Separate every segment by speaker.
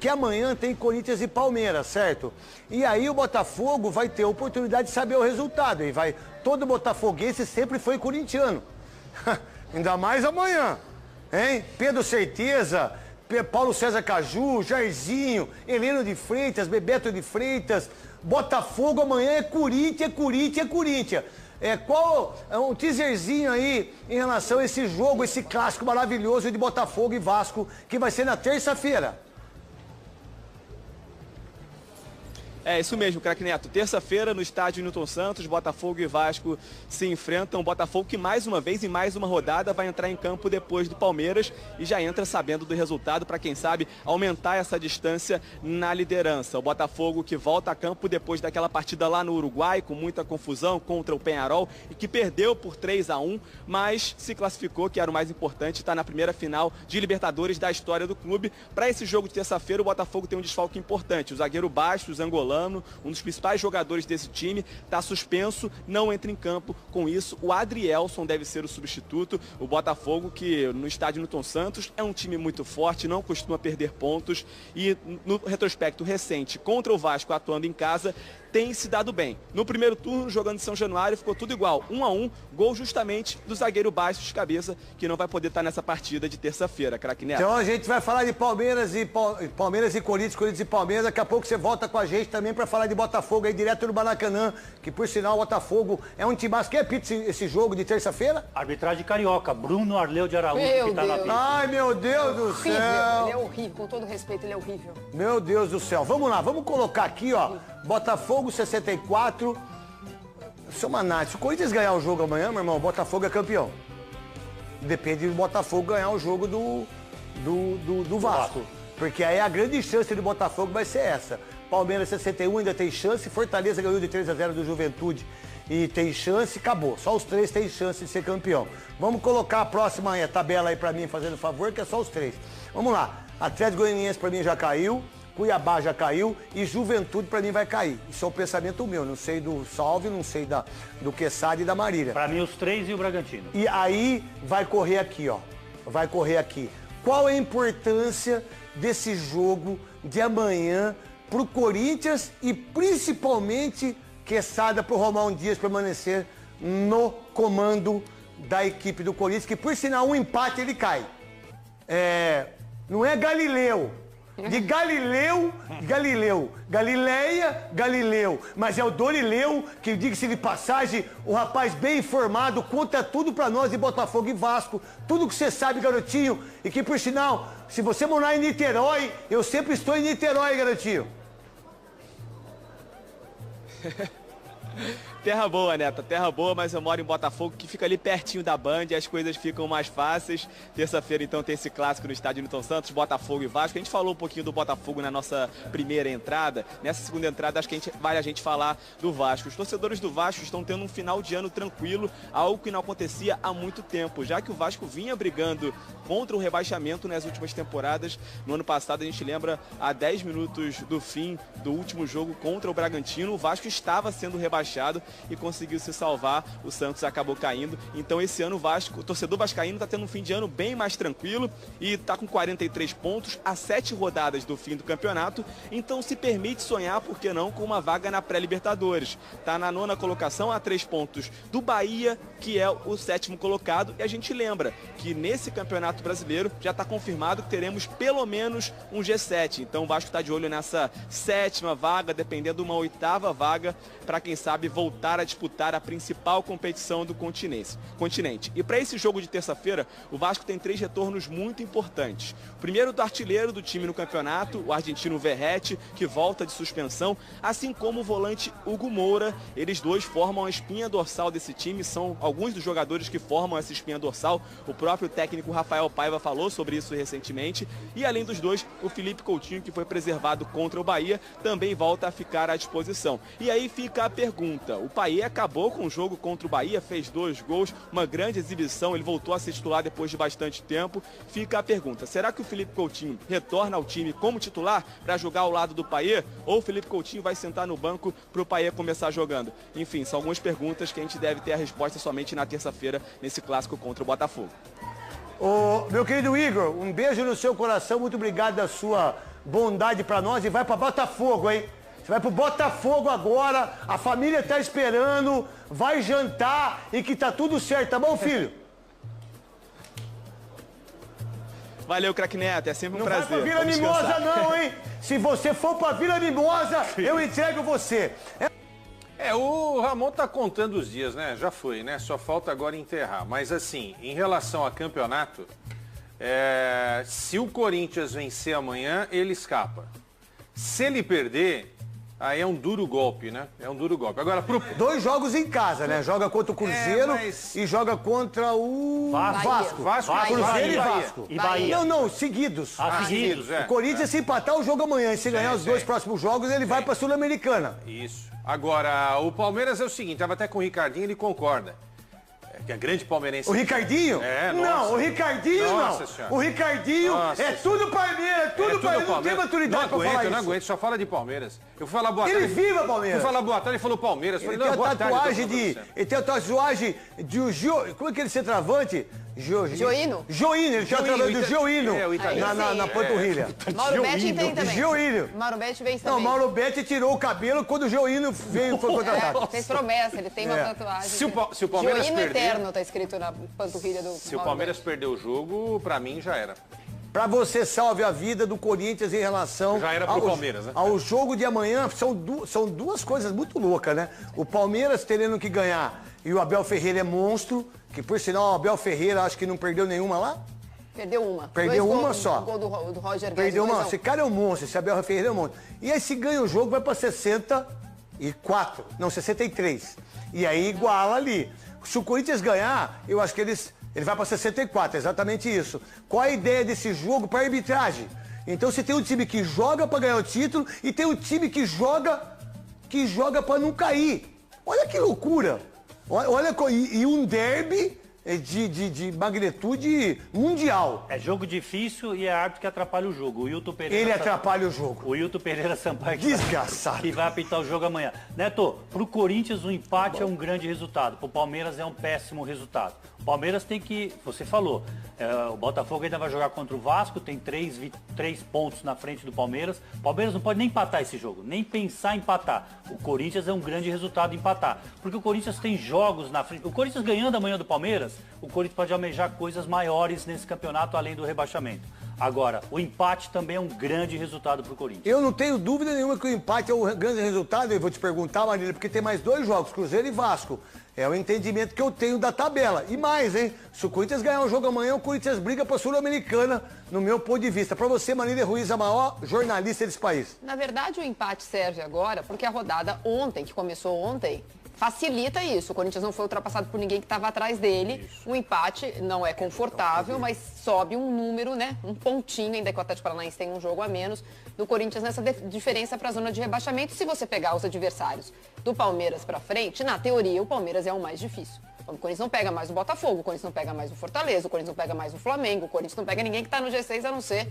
Speaker 1: que amanhã tem Corinthians e Palmeiras, certo? E aí o Botafogo vai ter a oportunidade de saber o resultado. E vai, todo botafoguense sempre foi corintiano. Ainda mais amanhã, hein? Pedro Certeza, Paulo César Caju, Jairzinho, Heleno de Freitas, Bebeto de Freitas. Botafogo amanhã é Corinthians, é Corinthians, é Corinthians. Qual é um teaserzinho aí em relação a esse jogo, esse clássico maravilhoso de Botafogo e Vasco, que vai ser na terça-feira?
Speaker 2: É isso mesmo, craque Neto. Terça-feira, no estádio Newton Santos, Botafogo e Vasco se enfrentam. Botafogo que mais uma vez, em mais uma rodada, vai entrar em campo depois do Palmeiras e já entra sabendo do resultado para, quem sabe, aumentar essa distância na liderança. O Botafogo que volta a campo depois daquela partida lá no Uruguai, com muita confusão contra o Peñarol e que perdeu por 3-1, mas se classificou, que era o mais importante, está na primeira final de Libertadores da história do clube. Para esse jogo de terça-feira, o Botafogo tem um desfalque importante. O zagueiro Bastos, angolano, um dos principais jogadores desse time, está suspenso, não entra em campo. Com isso, o Adrielson deve ser o substituto. O Botafogo, que no estádio Newton Santos é um time muito forte, não costuma perder pontos e no retrospecto recente contra o Vasco atuando em casa, tem se dado bem. No primeiro turno, jogando em São Januário, ficou tudo igual, 1-1, gol justamente do zagueiro Bastos de cabeça, que não vai poder estar nessa partida de terça-feira, craque Neto.
Speaker 1: Então a gente vai falar de Palmeiras e Corinthians, Corinthians e Palmeiras. Daqui a pouco você volta com a gente também para falar de Botafogo aí direto do Maracanã, que por sinal o Botafogo é um timaço. Quem apita esse jogo de terça-feira?
Speaker 3: Arbitragem carioca, Bruno Arleu de Araújo, que tá na pista.
Speaker 1: Ai, meu Deus do céu!
Speaker 4: Ele é horrível, com todo respeito, ele é horrível.
Speaker 1: Meu Deus do céu. Vamos lá, vamos colocar aqui, ó, Botafogo 64. Seu Manati, se o Corinthians ganhar o jogo amanhã, meu irmão, o Botafogo é campeão. Depende do Botafogo ganhar o jogo do Vasco. Porque aí a grande chance do Botafogo vai ser essa. Palmeiras 61 ainda tem chance, Fortaleza ganhou de 3-0 do Juventude e tem chance, acabou. Só os três têm chance de ser campeão. Vamos colocar a próxima aí, a tabela aí pra mim, fazendo favor, que é só os três. Vamos lá. Atlético Goianiense pra mim já caiu, Cuiabá já caiu e Juventude pra mim vai cair. Isso é um pensamento meu, não sei do Salve, não sei do Quesada e da Marília.
Speaker 3: Pra mim os três e o Bragantino.
Speaker 1: E aí vai correr aqui, ó. Vai correr aqui. Qual é a importância desse jogo de amanhã pro Corinthians e principalmente, Quesada, pro Romão Dias permanecer no comando da equipe do Corinthians, que por sinal um empate ele cai. Não é Galileu. De Galileu, Galileia, Galileu. Mas é o Dorileu, que diga-se de passagem, o rapaz bem informado, conta tudo pra nós de Botafogo e Vasco. Tudo que você sabe, garotinho. E que, por sinal, se você morar em Niterói, eu sempre estou em Niterói, garotinho.
Speaker 2: Terra boa, Neta, terra boa, mas eu moro em Botafogo, que fica ali pertinho da Band e as coisas ficam mais fáceis. Terça-feira, então, tem esse clássico no estádio Newton Santos, Botafogo e Vasco. A gente falou um pouquinho do Botafogo na nossa primeira entrada. Nessa segunda entrada, acho que vale a gente falar do Vasco. Os torcedores do Vasco estão tendo um final de ano tranquilo, algo que não acontecia há muito tempo, já que o Vasco vinha brigando contra o rebaixamento nas últimas temporadas. No ano passado, a gente lembra, a 10 minutos do fim do último jogo contra o Bragantino, o Vasco estava sendo rebaixado e conseguiu se salvar, o Santos acabou caindo. Então esse ano o torcedor vascaíno está tendo um fim de ano bem mais tranquilo e está com 43 pontos a 7 rodadas do fim do campeonato, então se permite sonhar, por que não, com uma vaga na pré-Libertadores. Está na 9ª colocação a 3 pontos do Bahia, que é o 7º colocado, e a gente lembra que nesse campeonato brasileiro já está confirmado que teremos pelo menos um G7, então o Vasco está de olho nessa 7ª vaga, dependendo de uma 8ª vaga, para quem sabe voltar a disputar a principal competição do continente. E para esse jogo de terça-feira, o Vasco tem 3 retornos muito importantes. O primeiro do artilheiro do time no campeonato, o argentino Verratti, que volta de suspensão, assim como o volante Hugo Moura. Eles dois formam a espinha dorsal desse time, são alguns dos jogadores que formam essa espinha dorsal. O próprio técnico Rafael Paiva falou sobre isso recentemente. E além dos dois, o Felipe Coutinho, que foi preservado contra o Bahia, também volta a ficar à disposição. E aí fica a pergunta: o Payet acabou com o jogo contra o Bahia, fez 2 gols, uma grande exibição, ele voltou a ser titular depois de bastante tempo. Fica a pergunta: será que o Felipe Coutinho retorna ao time como titular para jogar ao lado do Payet? Ou o Felipe Coutinho vai sentar no banco para o Payet começar jogando? Enfim, são algumas perguntas que a gente deve ter a resposta somente na terça-feira, nesse clássico contra o Botafogo.
Speaker 1: Meu querido Igor, um beijo no seu coração, muito obrigado da sua bondade pra nós e vai pra Botafogo, hein? Você vai pro Botafogo agora, a família tá esperando, vai jantar e que tá tudo certo, tá bom, filho?
Speaker 2: Valeu, craque Neto, é sempre um prazer.
Speaker 1: Não vai pra Vila Mimosa não, hein? Se você for pra Vila Mimosa, eu entrego você.
Speaker 5: O Ramon tá contando os dias, né? Já foi, né? Só falta agora enterrar. Mas assim, em relação a campeonato, se o Corinthians vencer amanhã, ele escapa. Se ele perder, aí é um duro golpe, né? É um duro golpe. Agora,
Speaker 1: 2 jogos em casa, né? Joga contra o Cruzeiro e joga contra o Vasco. Cruzeiro e Vasco.
Speaker 3: E Bahia.
Speaker 1: Não, seguidos.
Speaker 3: Seguidos.
Speaker 1: O Corinthians, se empatar o jogo amanhã e se ganhar os 2 próximos jogos, ele vai pra Sul-Americana.
Speaker 5: Isso. Agora, o Palmeiras é o seguinte, tava até com o Ricardinho, ele concorda. Que é grande palmeirense.
Speaker 1: O Ricardinho?
Speaker 5: Nossa.
Speaker 1: O Ricardinho
Speaker 5: Nossa
Speaker 1: não.
Speaker 5: senhora.
Speaker 1: O Ricardinho tudo Palmeiras, tudo Palmeiras. Não tem maturidade pra falar isso.
Speaker 5: Eu não aguento, só fala de Palmeiras. Eu fui falar boa tarde.
Speaker 1: Ele viva Palmeiras.
Speaker 5: Fui falar boa tarde, ele falou Palmeiras.
Speaker 1: Ele tem a tatuagem ele tem a tatuagem de como é que ele se travante?
Speaker 4: Joino.
Speaker 1: Ele tinha a tatuagem do Joino na panturrilha.
Speaker 4: Mauro Betti tem também.
Speaker 1: Joino.
Speaker 4: Mauro Betti fez também.
Speaker 1: Não, Mauro Betti tirou o cabelo quando o Joino foi contratado.
Speaker 4: Fez promessa, ele tem uma tatuagem.
Speaker 5: Se o Palmeiras
Speaker 4: Joino
Speaker 5: perder...
Speaker 4: eterno tá escrito na panturrilha do
Speaker 5: Se o Palmeiras perder o jogo, pra mim já era.
Speaker 1: Pra você salve a vida do Corinthians em relação
Speaker 5: já era pro Palmeiras, né?
Speaker 1: ao jogo de amanhã. São duas coisas muito loucas, né? O Palmeiras tendo que ganhar e o Abel Ferreira é monstro, que por sinal o Abel Ferreira acho que não perdeu nenhuma lá.
Speaker 4: Perdeu uma.
Speaker 1: Perdeu uma só.
Speaker 4: O gol do Roger Guedes.
Speaker 1: Perdeu uma. Esse cara é um monstro, esse Abel Ferreira é um monstro. E aí se ganha o jogo vai pra 64, não, 63. E aí iguala ali. Se o Corinthians ganhar, eu acho que ele vai para 64, exatamente isso. Qual a ideia desse jogo para arbitragem? Então você tem um time que joga para ganhar o título e tem um time que joga para não cair. Olha que loucura. Olha, e um derby de magnitude mundial.
Speaker 3: É jogo difícil e é árbitro que atrapalha o jogo. O Hilton Pereira...
Speaker 1: Ele atrapalha o jogo.
Speaker 3: O Hilton Pereira Sampaio
Speaker 1: Desgraçado.
Speaker 3: Que vai apitar o jogo amanhã. Neto, pro Corinthians o empate é um grande resultado. Pro Palmeiras é um péssimo resultado. O Palmeiras tem que... Você falou, o Botafogo ainda vai jogar contra o Vasco, tem 3 pontos na frente do Palmeiras. O Palmeiras não pode nem empatar esse jogo, nem pensar em empatar. O Corinthians é um grande resultado empatar. Porque o Corinthians tem jogos na frente. O Corinthians ganhando amanhã do Palmeiras, o Corinthians pode almejar coisas maiores nesse campeonato, além do rebaixamento. Agora, o empate também é um grande resultado para o Corinthians.
Speaker 1: Eu não tenho dúvida nenhuma que o empate é um grande resultado. Eu vou te perguntar, Marília, porque tem mais 2 jogos, Cruzeiro e Vasco. É o entendimento que eu tenho da tabela. E mais, hein? Se o Corinthians ganhar um jogo amanhã, o Corinthians briga para a Sul-Americana, no meu ponto de vista. Para você, Marília Ruiz, a maior jornalista desse país.
Speaker 4: Na verdade, o empate serve agora porque a rodada ontem, que começou ontem, facilita isso. O Corinthians não foi ultrapassado por ninguém que estava atrás dele. O empate não é confortável, mas sobe um número, né? Um pontinho, ainda que o Atlético Paranaense tem um jogo a menos, do Corinthians nessa diferença para a zona de rebaixamento. Se você pegar os adversários do Palmeiras para frente, na teoria, o Palmeiras é o mais difícil. O Corinthians não pega mais o Botafogo, o Corinthians não pega mais o Fortaleza, o Corinthians não pega mais o Flamengo, o Corinthians não pega ninguém que está no G6 a não ser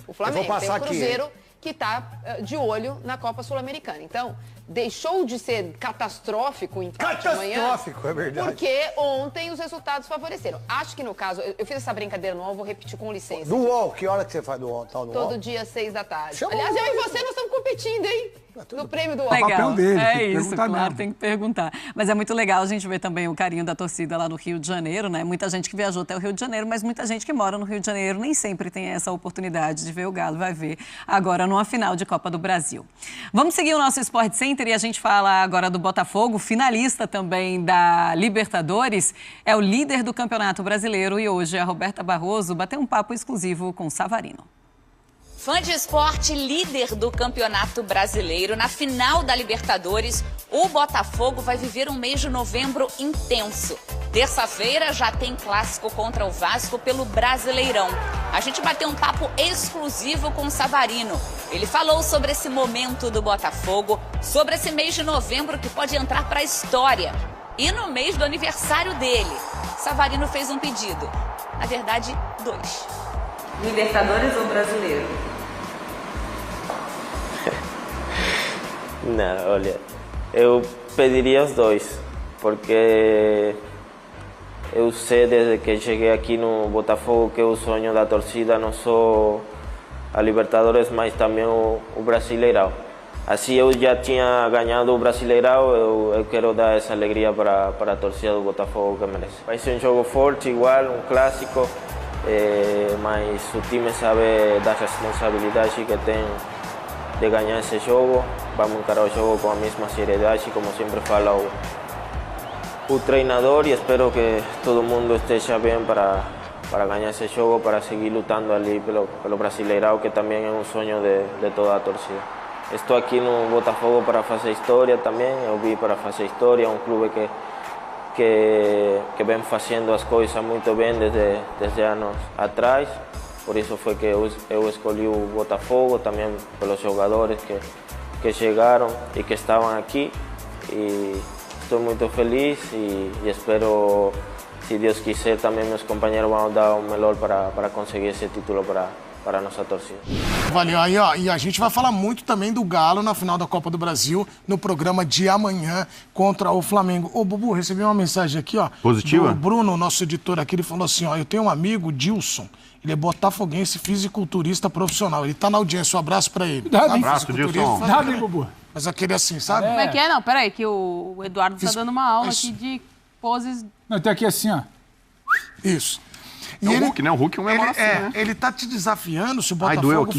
Speaker 4: o Flamengo. Tem o Cruzeiro que está de olho na Copa Sul-Americana. Então, deixou de ser catastrófico o empate amanhã.
Speaker 1: Catastrófico, é verdade.
Speaker 4: Porque ontem os resultados favoreceram. Acho que no caso, eu fiz essa brincadeira no UOL, vou repetir com licença.
Speaker 1: Do UOL, que hora que você faz do UOL? Tá no
Speaker 4: Todo
Speaker 1: UOL?
Speaker 4: dia, 6 da tarde.
Speaker 1: Chama
Speaker 4: Aliás,
Speaker 1: o
Speaker 4: eu e você, nós estamos competindo, hein? No prêmio do UOL.
Speaker 6: Legal.
Speaker 7: papel dele, tem que
Speaker 6: É isso,
Speaker 7: perguntar
Speaker 6: claro,
Speaker 7: mesmo.
Speaker 6: tem que perguntar. Mas é muito legal a gente ver também o carinho da torcida lá no Rio de Janeiro, né? Muita gente que viajou até o Rio de Janeiro, mas muita gente que mora no Rio de Janeiro nem sempre tem essa oportunidade de ver o Galo, vai ver agora numa final de Copa do Brasil. Vamos seguir o nosso Sport Center e a gente fala agora do Botafogo, finalista também da Libertadores, é o líder do Campeonato Brasileiro e hoje a Roberta Barroso bateu um papo exclusivo com o Savarino.
Speaker 8: Fã de esporte, líder do Campeonato Brasileiro, na final da Libertadores, o Botafogo vai viver um mês de novembro intenso. Terça-feira já tem clássico contra o Vasco pelo Brasileirão. A gente bateu um papo exclusivo com o Savarino. Ele falou sobre esse momento do Botafogo, sobre esse mês de novembro que pode entrar para a história. E no mês do aniversário dele, Savarino fez um pedido. Na verdade, 2. Libertadores ou Brasileiro?
Speaker 9: Não, olha, eu pediria os 2, porque eu sei desde que cheguei aqui no Botafogo que o sonho da torcida não só a Libertadores, mas também o Brasileirão. Assim eu já tinha ganhado o Brasileirão, eu quero dar essa alegria para a torcida do Botafogo que merece. Vai ser um jogo forte, igual, um clássico, mas o time sabe da responsabilidade que tem de ganhar esse jogo. Vamos encarar o jogo com a mesma seriedade, como sempre fala o treinador, e espero que todo mundo esteja bem para ganhar esse jogo, para seguir lutando ali pelo Brasileirão, que também é um sonho de toda a torcida. Estou aqui no Botafogo para fazer história também, eu vim para fazer história, um clube que vem fazendo as coisas muito bem desde anos atrás, por isso foi que eu escolhi o Botafogo, também pelos jogadores que chegaram e que estavam aqui, e estou muito feliz e espero, se Deus quiser, também meus companheiros vão dar o melhor para conseguir esse título para a nossa torcida.
Speaker 7: Valeu. Aí, ó, e a gente vai falar muito também do Galo na final da Copa do Brasil, no programa de amanhã contra o Flamengo. Ô, Bubu, recebi uma mensagem aqui, ó.
Speaker 10: Positiva?
Speaker 7: Do Bruno, nosso editor aqui, ele falou assim, ó, eu tenho um amigo, Dilson, ele é botafoguense, fisiculturista profissional. Ele tá na audiência, um abraço pra ele.
Speaker 10: Abraço, Dilson.
Speaker 7: Nada, hein, Bubu? Mas aquele assim, sabe?
Speaker 11: Como é que é? Não, peraí, que o Eduardo tá dando uma aula aqui de poses...
Speaker 12: Não, tem aqui assim, ó.
Speaker 7: Isso.
Speaker 10: E o Hulk, né? O Hulk é um assim, né?
Speaker 7: Ele tá te desafiando se o Botafogo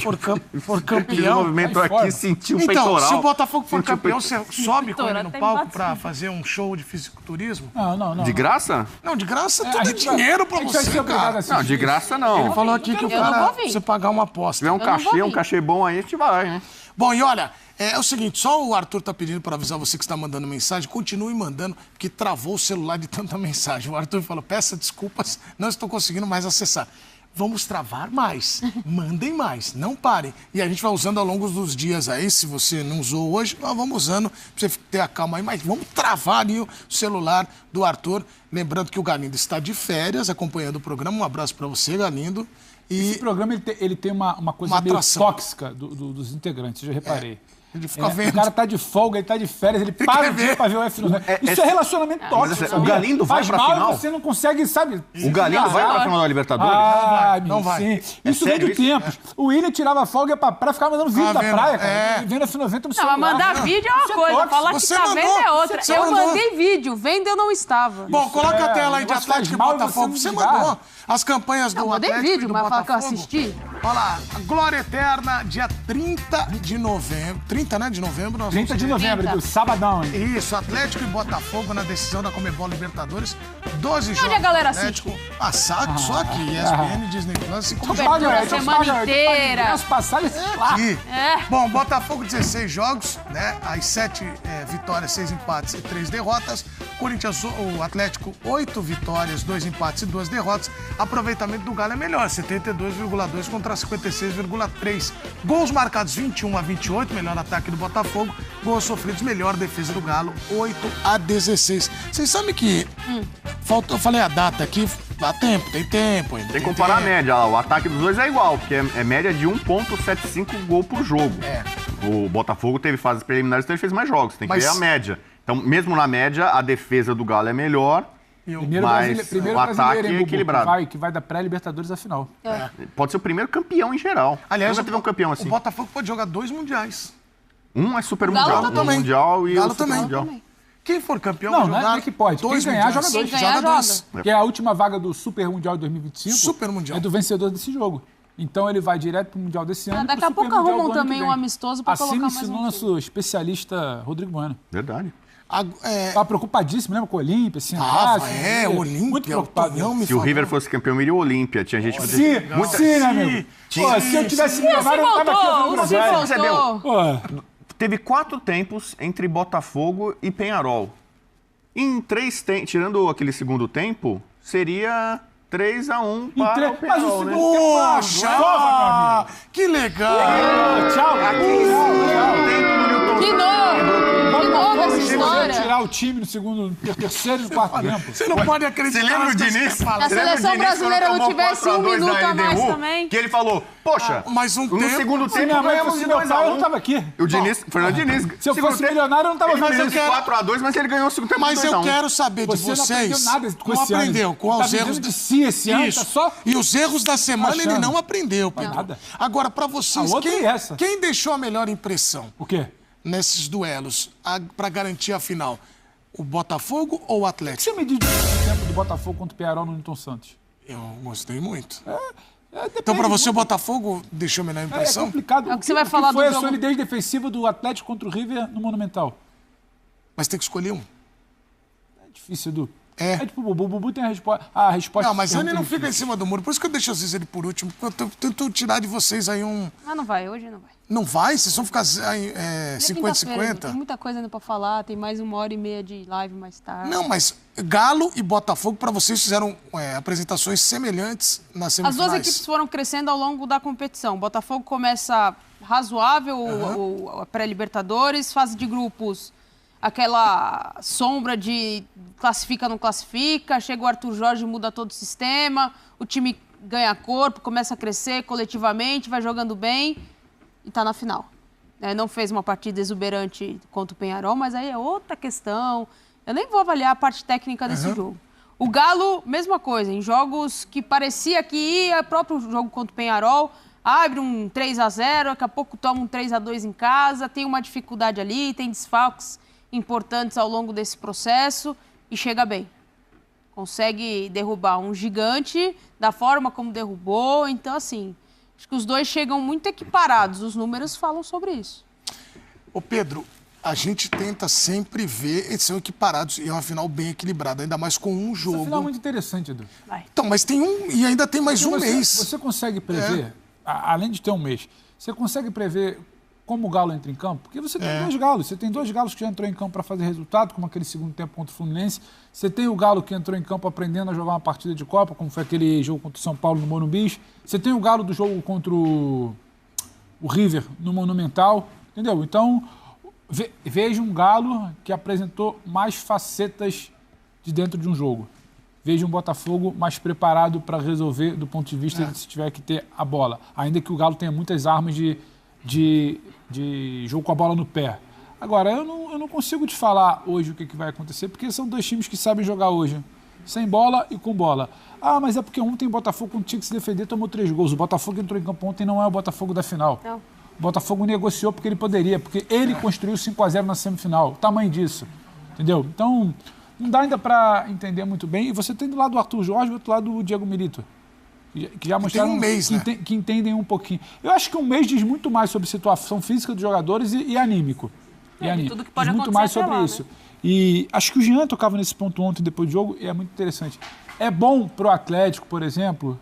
Speaker 7: for campeão.
Speaker 10: O movimento aqui sentiu um peitoral.
Speaker 7: Então, se o Botafogo for campeão, você sobe com ele no palco pra fazer um show de fisiculturismo?
Speaker 12: Não.
Speaker 10: De graça?
Speaker 7: Não, de graça tudo é dinheiro pra você, cara.
Speaker 10: Não, de graça não.
Speaker 7: Ele falou aqui que o cara, você pagar uma aposta.
Speaker 10: Se tiver um cachê bom aí, a gente vai, né?
Speaker 7: Bom, e olha, é o seguinte, só o Arthur tá pedindo para avisar você que está mandando mensagem, continue mandando, porque travou o celular de tanta mensagem. O Arthur falou, peça desculpas, não estou conseguindo mais acessar. Vamos travar mais, mandem mais, não parem. E a gente vai usando ao longo dos dias aí, se você não usou hoje, nós vamos usando, pra você ter a calma aí, mas vamos travar ali o celular do Arthur. Lembrando que o Galindo está de férias, acompanhando o programa. Um abraço para você, Galindo. E
Speaker 12: esse programa ele tem uma coisa meio tóxica dos integrantes, eu já reparei.
Speaker 7: Ele fica vendo.
Speaker 12: O cara tá de folga, ele tá de férias, ele para o dia pra ver o F9. Isso é relacionamento tóxico.
Speaker 10: O Galindo vai pra final?
Speaker 12: Faz mal e você não consegue, sabe?
Speaker 10: O Galindo vai pra final da Libertadores?
Speaker 7: Não vai.
Speaker 12: Isso vem de tempos. O William tirava folga pra praia, ficava mandando vídeo da praia, cara. Vendo a F90 no celular.
Speaker 11: Não, mas mandar vídeo é uma coisa, falar que tá vendo é outra. Eu mandei vídeo, vendo eu não estava.
Speaker 7: Bom, coloca a tela aí de Atlético e Botafogo. Você mandou as campanhas do Atlético
Speaker 11: vídeo,
Speaker 7: e do
Speaker 11: mas
Speaker 7: Botafogo.
Speaker 11: que eu assisti.
Speaker 7: Olha lá, Glória Eterna, dia 30 de novembro. 30, né, de novembro.
Speaker 12: 30 de novembro, do sabadão, hein?
Speaker 7: Isso, Atlético e Botafogo na decisão da Conmebol Libertadores. 12 jogos.
Speaker 11: Onde a galera
Speaker 7: Atlético.
Speaker 11: assiste?
Speaker 7: Só aqui, ESPN, Disney Plus.
Speaker 11: Cobertura a semana inteira.
Speaker 12: As passagens
Speaker 7: aqui. Bom, Botafogo 16 jogos, né? As 7 vitórias, 6 empates e 3 derrotas. Corinthians, o Atlético, 8 vitórias, 2 empates e 2 derrotas. Aproveitamento do Galo é melhor, 72,2 contra 56,3. Gols marcados 21-28, melhor ataque do Botafogo. Gols sofridos, melhor defesa do Galo, 8-16. Vocês sabem que eu falei a data aqui, dá tempo, tem tempo ainda.
Speaker 10: Tem que comparar a média, o ataque dos dois é igual, porque é média de 1,75 gol por jogo. O Botafogo teve fases preliminares, então ele fez mais jogos, tem que ver a média. Então, mesmo na média, a defesa do Galo é melhor, mas o ataque é equilibrado.
Speaker 12: Que vai da pré-Libertadores à final.
Speaker 10: Pode ser o primeiro campeão em geral.
Speaker 7: Aliás,
Speaker 10: teve um campeão assim.
Speaker 7: O Botafogo pode jogar 2 mundiais.
Speaker 10: Um é Super Mundial,
Speaker 7: um
Speaker 10: Mundial e
Speaker 7: Galo
Speaker 10: o Super
Speaker 7: também.
Speaker 10: Mundial.
Speaker 7: Quem for campeão
Speaker 12: não,
Speaker 7: vai jogar
Speaker 12: não é que pode.
Speaker 7: Quem
Speaker 12: ganhar, joga 2.
Speaker 11: Quem ganhar, joga.
Speaker 12: Que é a última vaga do Super Mundial de 2025.
Speaker 7: Super Mundial.
Speaker 12: É do vencedor desse jogo. Então ele vai direto pro Mundial desse ano.
Speaker 11: Daqui a pouco arrumam também um amistoso pra colocar mais
Speaker 12: ensinou nosso especialista Rodrigo Bueno.
Speaker 10: Verdade.
Speaker 12: Tava preocupadíssimo, lembra com o Olímpia? Assim,
Speaker 7: o Olímpia.
Speaker 12: Muito preocupado.
Speaker 10: Se o River fosse campeão, iria o Olímpia. Tinha gente...
Speaker 12: Sim, né, amigo? Se eu tivesse me levado, eu tava aqui.
Speaker 10: Teve 4 tempos entre Botafogo e Peñarol. Em 3 tempos, tirando aquele segundo tempo, seria 3-1 para o Peñarol, né?
Speaker 7: Poxa! Que legal!
Speaker 12: Tchau!
Speaker 11: Que novo essa história!
Speaker 12: virar o time no terceiro e quarto tempo.
Speaker 7: Você não pode acreditar.
Speaker 10: Você lembra o Diniz?
Speaker 11: Se a seleção brasileira não tivesse 1 minuto a mais também.
Speaker 10: Que ele falou, poxa,
Speaker 7: mas
Speaker 10: no segundo tempo
Speaker 12: minha mãe
Speaker 10: ganhamos
Speaker 12: fosse
Speaker 10: de
Speaker 12: meu
Speaker 10: 2
Speaker 12: pai,
Speaker 10: a 1.
Speaker 12: eu não tava aqui.
Speaker 10: O Diniz, Fernando Diniz.
Speaker 12: Se eu fosse milionário, eu não tava
Speaker 10: vendo isso.
Speaker 12: isso.
Speaker 10: 4-2, mas ele ganhou o segundo tempo
Speaker 7: Mas
Speaker 10: 2 a 1.
Speaker 7: eu quero saber de
Speaker 12: Você não
Speaker 7: vocês.
Speaker 12: aprendeu nada com
Speaker 7: não
Speaker 12: esse ano.
Speaker 7: aprendeu. Com
Speaker 12: Tá
Speaker 7: os erros
Speaker 12: vivendo de si esse ano, tá só
Speaker 7: E os erros da semana ele
Speaker 12: achando.
Speaker 7: não aprendeu, Pedro.
Speaker 12: Nada.
Speaker 7: Agora, pra vocês,
Speaker 12: A outra é essa.
Speaker 7: quem deixou a melhor impressão
Speaker 12: O quê?
Speaker 7: nesses duelos pra garantir a final? O Botafogo ou o
Speaker 12: O que
Speaker 7: Atlético?
Speaker 12: você me diz do tempo do Botafogo contra o Pearol no Newton Santos?
Speaker 7: Eu gostei muito.
Speaker 12: Depende
Speaker 7: Então, pra você, o
Speaker 12: muito.
Speaker 7: Botafogo deixou a melhor
Speaker 12: É
Speaker 7: impressão?
Speaker 12: complicado.
Speaker 11: É o que você vai falar
Speaker 12: foi
Speaker 11: do
Speaker 12: a
Speaker 11: jogo.
Speaker 12: solidez defensiva do Atlético contra o River no Monumental?
Speaker 7: Mas tem que escolher um.
Speaker 12: É difícil, Edu.
Speaker 7: É.
Speaker 12: tipo, o Bubu tem a resposta.
Speaker 7: Não, mas ele
Speaker 12: pergunta
Speaker 7: não
Speaker 12: é
Speaker 7: fica em
Speaker 12: difícil.
Speaker 7: cima do muro. Por isso que eu deixo às vezes ele por último. Porque eu tento tirar de vocês aí um...
Speaker 11: Ah, não vai, hoje não vai.
Speaker 7: Não vai? Vocês vão ficar
Speaker 11: Hoje é
Speaker 7: 50-50?
Speaker 11: Tem muita coisa ainda pra falar, tem mais 1h30 de live mais tarde.
Speaker 7: Não, mas Galo e Botafogo, para vocês, fizeram apresentações semelhantes nas
Speaker 11: As
Speaker 7: semifinais.
Speaker 11: duas equipes foram crescendo ao longo da competição. O Botafogo começa razoável, a pré-Libertadores, fase de grupos, aquela sombra de classifica, não classifica, chega o Arthur Jorge, muda todo o sistema, o time ganha corpo, começa a crescer coletivamente, vai jogando bem e está na final. Não fez uma partida exuberante contra o Peñarol, mas aí é outra questão. Eu nem vou avaliar a parte técnica desse jogo. O Galo, mesma coisa, em jogos que parecia que ia, próprio jogo contra o Peñarol, abre um 3-0, daqui a pouco toma um 3-2 em casa, tem uma dificuldade ali, tem desfalques importantes ao longo desse processo e chega bem. Consegue derrubar um gigante da forma como derrubou. Então, assim, acho que os dois chegam muito equiparados. Os números falam sobre isso.
Speaker 7: Ô, Pedro, a gente tenta sempre ver, eles são equiparados e é uma final bem equilibrada, ainda mais com um jogo.
Speaker 12: Essa final é muito interessante, Edu.
Speaker 7: Então, mas tem um, e ainda tem mais um mês.
Speaker 12: Você consegue prever, além de ter um mês, você consegue prever como o Galo entra em campo? Porque você tem dois Galos. Você tem dois Galos que já entrou em campo para fazer resultado, como aquele segundo tempo contra o Fluminense. Você tem o Galo que entrou em campo aprendendo a jogar uma partida de Copa, como foi aquele jogo contra o São Paulo no Morumbi. Você tem o Galo do jogo contra o River no Monumental. Entendeu? Então, veja um Galo que apresentou mais facetas de dentro de um jogo. Veja um Botafogo mais preparado para resolver do ponto de vista de se tiver que ter a bola. Ainda que o Galo tenha muitas armas de jogo com a bola no pé. Agora, eu não consigo te falar hoje o que vai acontecer, porque são dois times que sabem jogar hoje. Sem bola e com bola. Ah, mas é porque ontem o Botafogo, quando tinha que se defender, tomou 3 gols. O Botafogo entrou em campo ontem, não é o Botafogo da final. Não. O Botafogo negociou porque ele poderia, porque ele construiu 5-0 na semifinal. O tamanho disso. Entendeu? Então, não dá ainda para entender muito bem. E você tem do lado do Arthur Jorge e do outro lado do Diego Milito. Que já mostraram
Speaker 7: tem um mês,
Speaker 12: que entendem um pouquinho. Eu acho que um mês diz muito mais sobre situação física dos jogadores e anímico.
Speaker 11: Tudo que pode
Speaker 12: diz muito mais sobre
Speaker 11: lá,
Speaker 12: isso.
Speaker 11: Né?
Speaker 12: E acho que o Jean tocava nesse ponto ontem, depois do jogo, e é muito interessante. É bom pro Atlético, por exemplo,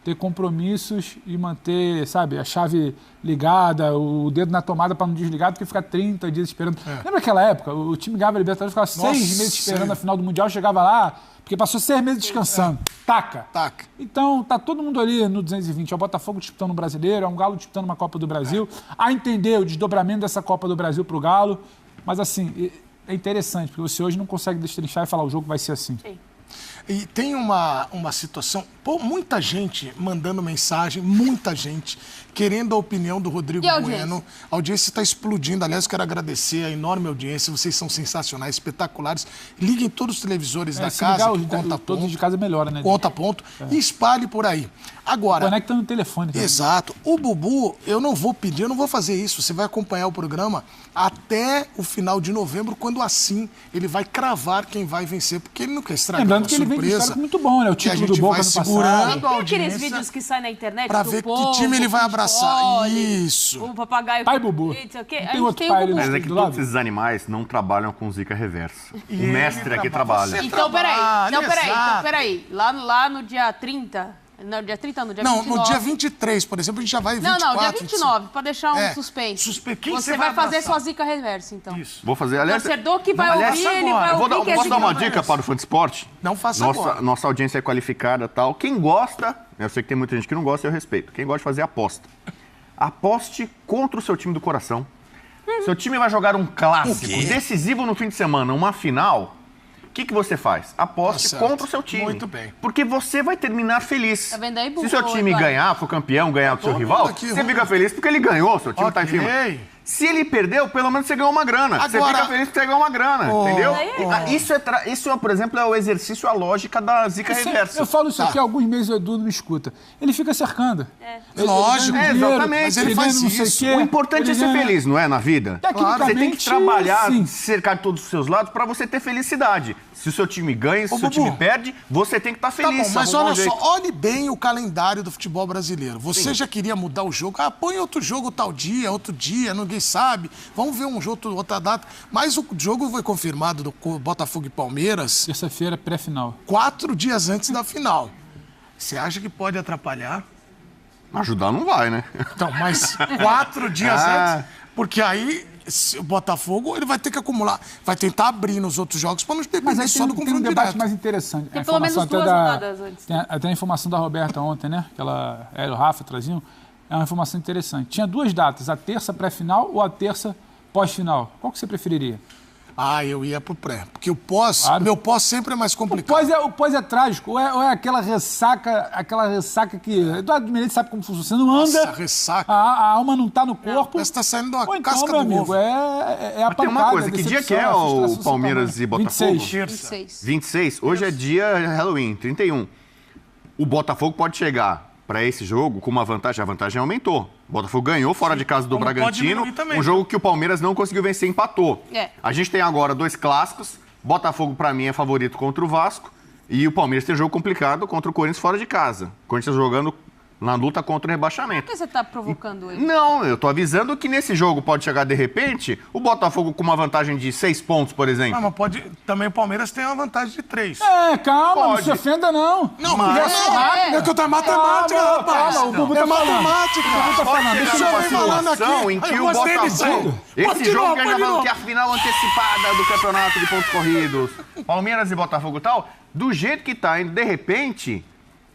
Speaker 12: ter compromissos e manter, sabe, a chave ligada, o dedo na tomada para não desligar, porque ficar 30 dias esperando. Lembra aquela época? O time ganhava a Libertadores, ficava 6 meses esperando a final do Mundial, chegava lá, porque passou 6 meses descansando. Taca. Então, tá todo mundo ali no 220. É o Botafogo disputando o Brasileiro, é um Galo disputando uma Copa do Brasil. A entender o desdobramento dessa Copa do Brasil pro Galo. Mas, assim, é interessante, porque você hoje não consegue destrinchar e falar o jogo vai ser assim.
Speaker 11: Sim.
Speaker 7: E tem uma situação, muita gente mandando mensagem, muita gente querendo a opinião do Rodrigo Bueno. A audiência está explodindo. Aliás, quero agradecer a enorme audiência. Vocês são sensacionais, espetaculares. Liguem todos os televisores da casa.
Speaker 12: Todos de casa melhora, né?
Speaker 7: Conta ponto. E espalhe por aí. Agora.
Speaker 12: Conecta no telefone. Também.
Speaker 7: Exato. O Bubu, eu não vou pedir, eu não vou fazer isso. Você vai acompanhar o programa até o final de novembro, quando assim ele vai cravar quem vai vencer, porque ele não quer estragar
Speaker 12: Lembrando que ele vem de histórico muito bom, né? O título do Boca no passado.
Speaker 11: Tem aqueles vídeos que saem na internet
Speaker 7: pra ver que time ele vai abraçar. Isso.
Speaker 11: O papagaio.
Speaker 12: Pai Bubu.
Speaker 10: Tem outro pai ali. Mas é que todos esses animais não trabalham com Zika reversa. O mestre aqui trabalha.
Speaker 11: Então, peraí. Lá no dia 30... No dia 30, no dia 29.
Speaker 7: Não, no dia 23, por exemplo, a gente já vai 24.
Speaker 11: Não, dia 29, para deixar um suspense.
Speaker 7: Quem
Speaker 11: você vai fazer sua zica reversa, então.
Speaker 10: Isso. Vou fazer, aliás...
Speaker 11: O torcedor que vai ouvir, ele vai ouvir que
Speaker 10: Posso dar uma dica para o fã de esporte?
Speaker 7: Não faça agora.
Speaker 10: Nossa audiência é qualificada e tal. Quem gosta, eu sei que tem muita gente que não gosta, eu respeito. Quem gosta de fazer aposta. Aposte contra o seu time do coração. Seu time vai jogar um clássico decisivo no fim de semana, uma final. O que você faz? Aposte contra o seu time.
Speaker 7: Muito bem.
Speaker 10: Porque você vai terminar feliz.
Speaker 11: Tá vendo aí,
Speaker 10: Se seu time ganhar, for campeão, ganhar do seu rival, você fica feliz porque ele ganhou, seu time tá em cima. Se ele perdeu, pelo menos você ganhou uma grana. Você fica feliz porque você ganhou uma grana, entendeu? Isso, por exemplo, é o exercício, a lógica da zica reversa.
Speaker 12: Eu falo isso aqui há alguns meses, o Edu não me escuta. Ele fica cercando.
Speaker 7: Lógico.
Speaker 10: Exatamente.
Speaker 7: Mas ele faz isso.
Speaker 10: O importante é ser feliz, não é, na vida? Você tem que trabalhar,
Speaker 12: sim,
Speaker 10: cercar de todos os seus lados para você ter felicidade. Se o seu time ganha, se o seu time perde, você tem que estar feliz.
Speaker 7: Tá bom, mas olha só, olhe bem o calendário do futebol brasileiro. Você já queria mudar o jogo. Põe outro jogo tal dia, outro dia, ninguém sabe. Vamos ver um jogo, outra data. Mas o jogo foi confirmado do Botafogo e Palmeiras.
Speaker 12: Terça-feira, pré-final.
Speaker 7: 4 dias antes da final. Você acha que pode atrapalhar?
Speaker 10: Ajudar não vai, né?
Speaker 7: Então, mas 4 dias antes. Porque aí o Botafogo ele vai ter que acumular. Vai tentar abrir nos outros jogos para não depender só do confronto
Speaker 12: tem um debate
Speaker 7: direto.
Speaker 12: mais interessante.
Speaker 11: Tem pelo menos 2 rodadas antes.
Speaker 12: Tem até a informação da Roberta ontem, né? Que ela o Rafa traziam. É uma informação interessante. Tinha 2 datas, a terça pré-final ou a terça pós-final. Qual que você preferiria?
Speaker 7: Eu ia pro pré. Porque o pós, meu pós sempre é mais complicado.
Speaker 12: O pós é trágico. Ou é aquela ressaca que... Eduardo Menezes sabe como funciona. Você não anda...
Speaker 7: Nossa, ressaca.
Speaker 12: A alma não tá no corpo.
Speaker 7: Parece que tá saindo de uma
Speaker 12: Ou então,
Speaker 7: casca
Speaker 12: meu
Speaker 7: do
Speaker 12: amigo,
Speaker 7: ovo.
Speaker 12: é a pancada.
Speaker 10: Tem uma coisa, que dia que é o Palmeiras e Botafogo?
Speaker 11: 26.
Speaker 10: 26. Hoje é dia Halloween, 31. O Botafogo pode chegar para esse jogo com uma vantagem. A vantagem aumentou. O Botafogo ganhou fora de casa do Bragantino. Um jogo que o Palmeiras não conseguiu vencer, empatou. A gente tem agora 2 clássicos. Botafogo, para mim, é favorito contra o Vasco. E o Palmeiras tem um jogo complicado contra o Corinthians fora de casa. O Corinthians jogando na luta contra o rebaixamento.
Speaker 11: Por que você tá provocando ele?
Speaker 10: Não, eu tô avisando que nesse jogo pode chegar de repente o Botafogo com uma vantagem de 6 pontos, por exemplo.
Speaker 7: Mas pode. Também o Palmeiras tem uma vantagem de 3.
Speaker 12: Calma, não se ofenda, não.
Speaker 7: Não, mas é que eu tô matemática, rapaz.
Speaker 12: O Bubu tá
Speaker 7: matemática.
Speaker 10: Pode chegar uma situação em que o Botafogo... Esse jogo que a gente tá falando que é a final antecipada do campeonato de pontos corridos, Palmeiras e Botafogo e tal, do jeito que tá indo, de repente...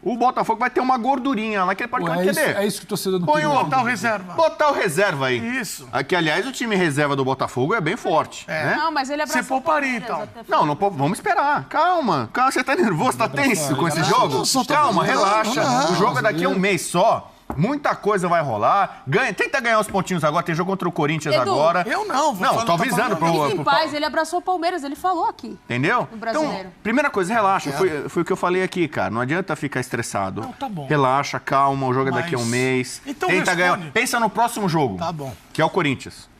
Speaker 10: O Botafogo vai ter uma gordurinha lá que ele pode querer.
Speaker 12: É isso que o torcedor não
Speaker 10: põe
Speaker 7: botar o reserva.
Speaker 10: Botar o reserva aí.
Speaker 7: Isso.
Speaker 10: Aqui, aliás, o time reserva do Botafogo é bem forte. Né?
Speaker 11: Não, mas ele abraçou.
Speaker 7: Você pouparia, então.
Speaker 10: Não, vamos esperar. Calma. Você tá nervoso, tá tenso com esse jogo? Calma, relaxa. O jogo é daqui a um mês só. Muita coisa vai rolar. Tenta ganhar os pontinhos agora. Tem jogo contra o Corinthians agora.
Speaker 7: Eu não.
Speaker 10: Não, tô avisando
Speaker 11: Ele em paz, ele abraçou o Palmeiras, ele falou aqui.
Speaker 10: Entendeu?
Speaker 11: No Brasileiro.
Speaker 10: Então, primeira coisa, relaxa. Foi o que eu falei aqui, cara. Não adianta ficar estressado.
Speaker 7: Não, tá bom.
Speaker 10: Relaxa, calma. O jogo é daqui a um mês.
Speaker 7: Então
Speaker 10: tenta ganhar. Pensa no próximo jogo.
Speaker 7: Tá bom.
Speaker 10: Que é o Corinthians.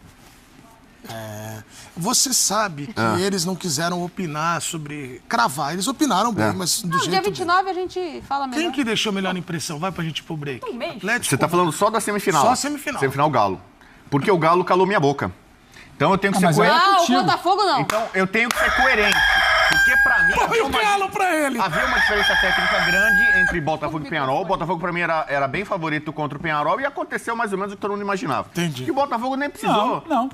Speaker 7: Você sabe que eles não quiseram opinar sobre... Cravar. Eles opinaram bem, mas do jeito
Speaker 11: dia 29 a gente fala melhor.
Speaker 7: Quem que deixou melhor impressão? Vai pra gente ir pro break.
Speaker 10: Você tá falando só da semifinal.
Speaker 7: Só a semifinal.
Speaker 10: Semifinal Galo. Porque o Galo calou minha boca. Então eu tenho que ser coerente.
Speaker 11: O Botafogo não.
Speaker 10: Então eu tenho que ser coerente. Porque pra mim havia uma diferença técnica grande entre Botafogo e Peñarol. O Botafogo pra mim era bem favorito contra o Peñarol e aconteceu mais ou menos o que todo mundo imaginava.
Speaker 7: Entendi.
Speaker 10: Que o Botafogo nem precisou.
Speaker 12: Não.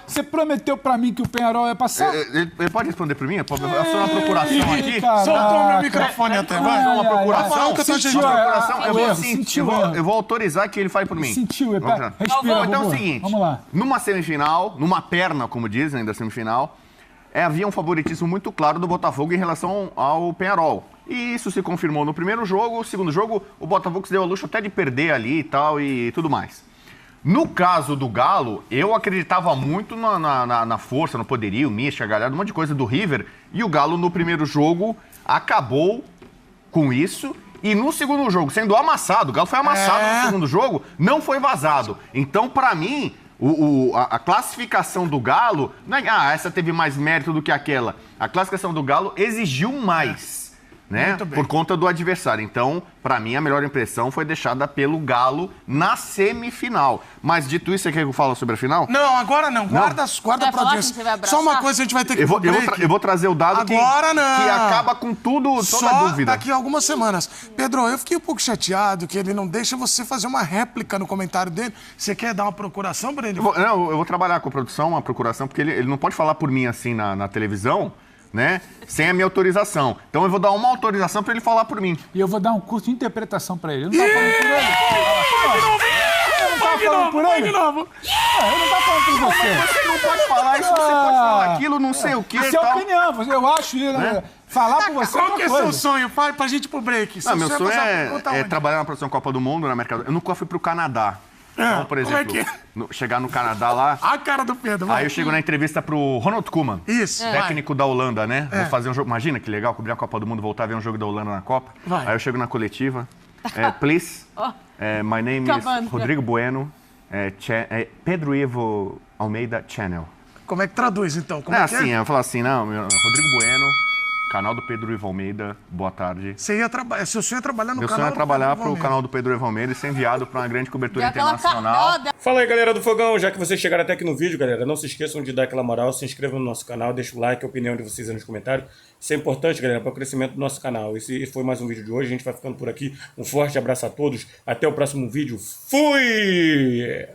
Speaker 12: Você prometeu pra mim que o Peñarol ia passar?
Speaker 10: Ele pode responder pra mim? Eu faço uma procuração aqui.
Speaker 7: Soltou meu microfone até, vai.
Speaker 10: Uma procuração.
Speaker 12: Eu
Speaker 10: vou autorizar que ele fale por mim.
Speaker 12: Sentiu,
Speaker 10: respira. Então é o seguinte,
Speaker 12: vamos lá.
Speaker 10: Numa semifinal, numa perna, como dizem, da semifinal, havia um favoritismo muito claro do Botafogo em relação ao Peñarol. E isso se confirmou no primeiro jogo. O segundo jogo, o Botafogo se deu a luxo até de perder ali e tal e tudo mais. No caso do Galo, eu acreditava muito na força, no poderio, mística, galera, um monte de coisa do River. E o Galo, no primeiro jogo, acabou com isso. E no segundo jogo, sendo amassado, o Galo foi amassado no segundo jogo, não foi vazado. Então, pra mim... A classificação do Galo, não é, essa teve mais mérito do que aquela. A classificação do Galo exigiu mais, né? Por conta do adversário. Então, pra mim, a melhor impressão foi deixada pelo Galo na semifinal. Mas dito isso, você quer que eu fale sobre a final?
Speaker 7: Não, agora não. Guarda pra audiência. Só uma coisa a gente vai ter que
Speaker 10: eu vou trazer o dado
Speaker 7: agora
Speaker 10: que acaba com toda a dúvida.
Speaker 7: Daqui a algumas semanas. Pedro, eu fiquei um pouco chateado que ele não deixa você fazer uma réplica no comentário dele. Você quer dar uma procuração pra ele?
Speaker 10: Eu vou trabalhar com a produção, uma procuração, porque ele não pode falar por mim assim na televisão, né? Sem a minha autorização. Então eu vou dar uma autorização pra ele falar por mim.
Speaker 12: E eu vou dar um curso de interpretação pra ele. Eu não tava falando por ele. Eu não tava falando por ele. Eu não tava falando por você.
Speaker 10: Você não pode falar isso, você pode falar aquilo, não sei o que.
Speaker 12: Isso é opinião, eu acho, né? Falar com você.
Speaker 7: Qual que é seu sonho? Fale pra gente ir pro break.
Speaker 10: Não, meu sonho é trabalhar na produção Copa do Mundo, na América do Sul. Eu nunca fui pro Canadá. Então, por exemplo, chegar no Canadá lá.
Speaker 7: A cara do Pedro, vai.
Speaker 10: Aí eu chego na entrevista pro Ronald Koeman.
Speaker 7: Isso.
Speaker 10: Técnico da Holanda, né? Vou fazer um jogo. Imagina que legal, cobrir a Copa do Mundo, voltar a ver um jogo da Holanda na Copa.
Speaker 7: Vai.
Speaker 10: Aí eu chego na coletiva. Please, my name is Rodrigo Bueno, Pedro Ivo Almeida Channel.
Speaker 7: Como é que traduz, então? Como
Speaker 10: assim, eu falo assim, não, Rodrigo Bueno, canal do Pedro Ivo Almeida, boa tarde.
Speaker 7: Seu sonho é trabalhar no
Speaker 10: Meu
Speaker 7: canal
Speaker 10: sonho é trabalhar
Speaker 7: do
Speaker 10: pro canal do Pedro Ivo Almeida e ser enviado para uma grande cobertura
Speaker 11: aquela
Speaker 10: internacional.
Speaker 13: Fala aí, galera do Fogão. Já que vocês chegaram até aqui no vídeo, galera, não se esqueçam de dar aquela moral, se inscrevam no nosso canal, deixa o like, a opinião de vocês aí nos comentários. Isso é importante, galera, para o crescimento do nosso canal. Esse foi mais um vídeo de hoje. A gente vai ficando por aqui. Um forte abraço a todos. Até o próximo vídeo. Fui!